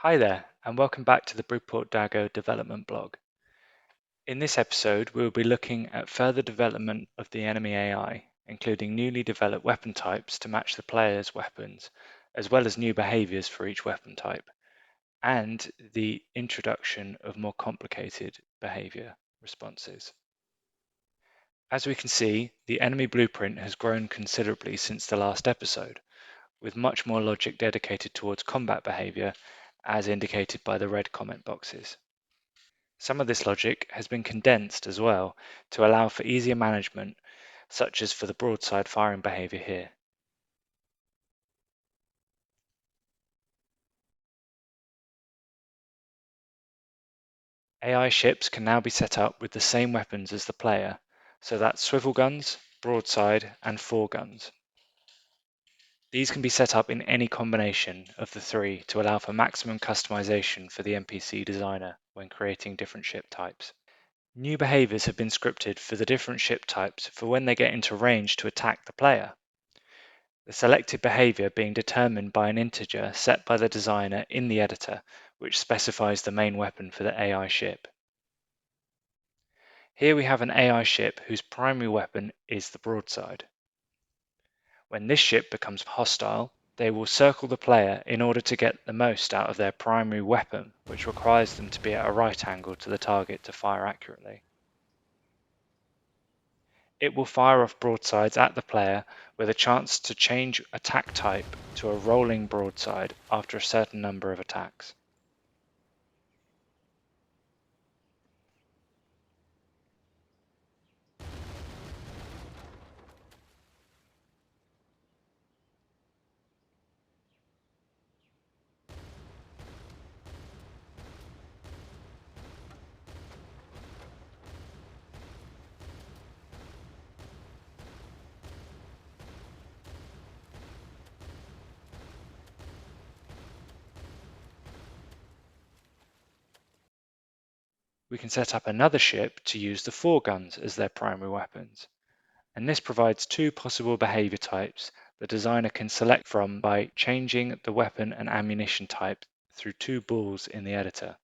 Hi there, and welcome back to the Brigport Dagger development blog. In this episode, we will be looking at further development of the enemy AI, including newly developed weapon types to match the player's weapons, as well as new behaviors for each weapon type, and the introduction of more complicated behavior responses. As we can see, the enemy blueprint has grown considerably since the last episode, with much more logic dedicated towards combat behavior, as indicated by the red comment boxes. Some of this logic has been condensed as well to allow for easier management, such as for the broadside firing behavior here. AI ships can now be set up with the same weapons as the player, so that's swivel guns, broadside, and foreguns. These can be set up in any combination of the three to allow for maximum customization for the NPC designer when creating different ship types. New behaviors have been scripted for the different ship types for when they get into range to attack the player. The selected behavior being determined by an integer set by the designer in the editor, which specifies the main weapon for the AI ship. Here we have an AI ship whose primary weapon is the broadside. When this ship becomes hostile, they will circle the player in order to get the most out of their primary weapon, which requires them to be at a right angle to the target to fire accurately. It will fire off broadsides at the player with a chance to change attack type to a rolling broadside after a certain number of attacks. We can set up another ship to use the foreguns as their primary weapons, and this provides two possible behavior types the designer can select from by changing the weapon and ammunition type through two balls in the editor.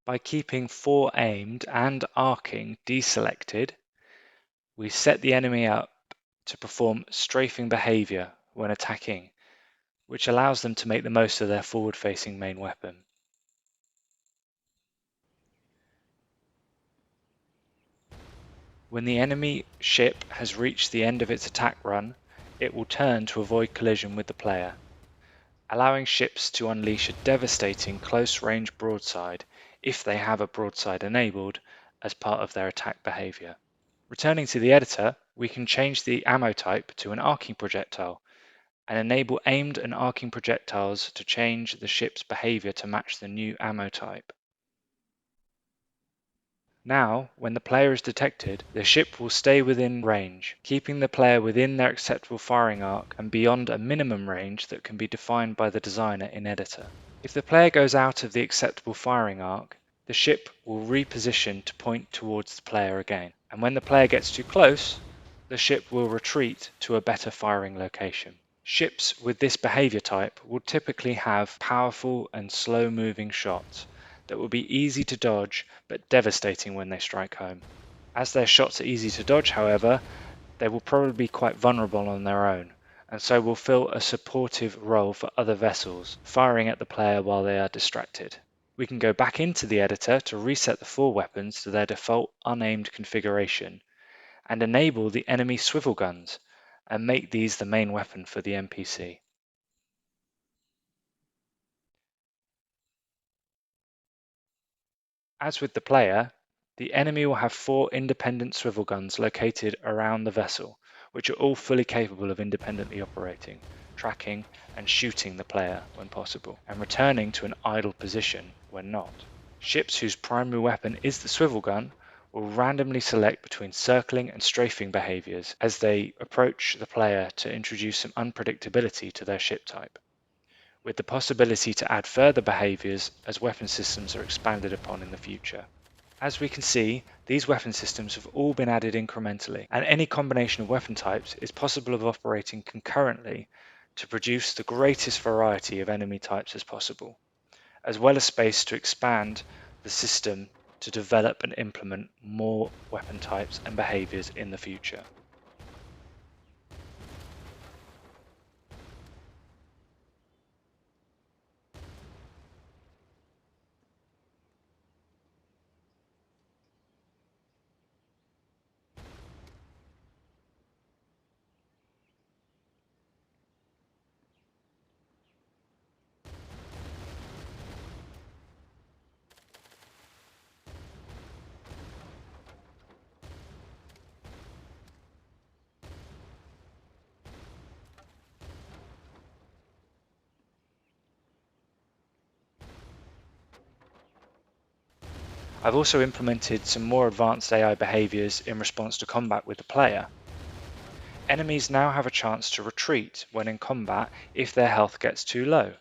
By keeping fore-aimed and arcing deselected, we set the enemy up to perform strafing behavior when attacking, which allows them to make the most of their forward-facing main weapon. When the enemy ship has reached the end of its attack run, it will turn to avoid collision with the player, allowing ships to unleash a devastating close-range broadside if they have a broadside enabled as part of their attack behavior. Returning to the editor, we can change the ammo type to an arcing projectile and enable aimed and arcing projectiles to change the ship's behavior to match the new ammo type. Now, when the player is detected, the ship will stay within range, keeping the player within their acceptable firing arc and beyond a minimum range that can be defined by the designer in editor. If the player goes out of the acceptable firing arc, the ship will reposition to point towards the player again, and when the player gets too close, the ship will retreat to a better firing location. Ships with this behavior type will typically have powerful and slow-moving shots that will be easy to dodge but devastating when they strike home. As their shots are easy to dodge, however, they will probably be quite vulnerable on their own, and so will fill a supportive role for other vessels, firing at the player while they are distracted. We can go back into the editor to reset the four weapons to their default unaimed configuration, and enable the enemy swivel guns, and make these the main weapon for the NPC. As with the player, the enemy will have four independent swivel guns located around the vessel, which are all fully capable of independently operating, tracking, and shooting the player when possible, and returning to an idle position when not. Ships whose primary weapon is the swivel gun will randomly select between circling and strafing behaviors as they approach the player to introduce some unpredictability to their ship type, with the possibility to add further behaviors as weapon systems are expanded upon in the future. As we can see, these weapon systems have all been added incrementally, and any combination of weapon types is possible of operating concurrently to produce the greatest variety of enemy types as possible, as well as space to expand the system to develop and implement more weapon types and behaviours in the future. I've also implemented some more advanced AI behaviours in response to combat with the player. Enemies now have a chance to retreat when in combat if their health gets too low,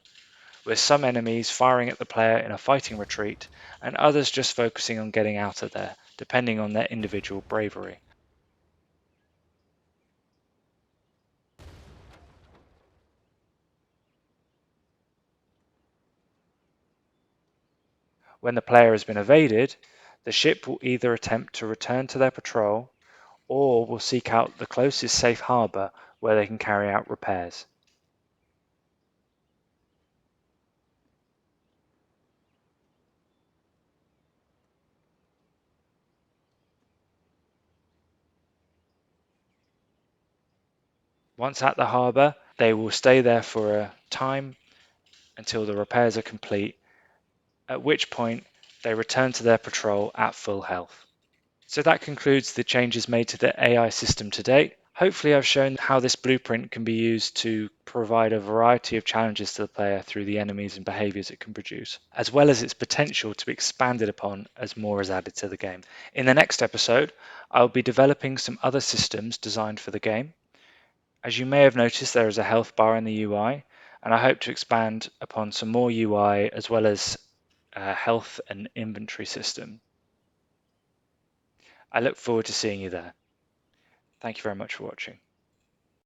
with some enemies firing at the player in a fighting retreat and others just focusing on getting out of there, depending on their individual bravery. When the player has been evaded, the ship will either attempt to return to their patrol or will seek out the closest safe harbour where they can carry out repairs. Once at the harbour, they will stay there for a time until the repairs are complete, at which point they return to their patrol at full health. So that concludes the changes made to the AI system to date. Hopefully I've shown how this blueprint can be used to provide a variety of challenges to the player through the enemies and behaviours it can produce, as well as its potential to be expanded upon as more is added to the game. In the next episode, I'll be developing some other systems designed for the game. As you may have noticed, there is a health bar in the UI, and I hope to expand upon some more UI as well as health and inventory system. I look forward to seeing you there. Thank you very much for watching.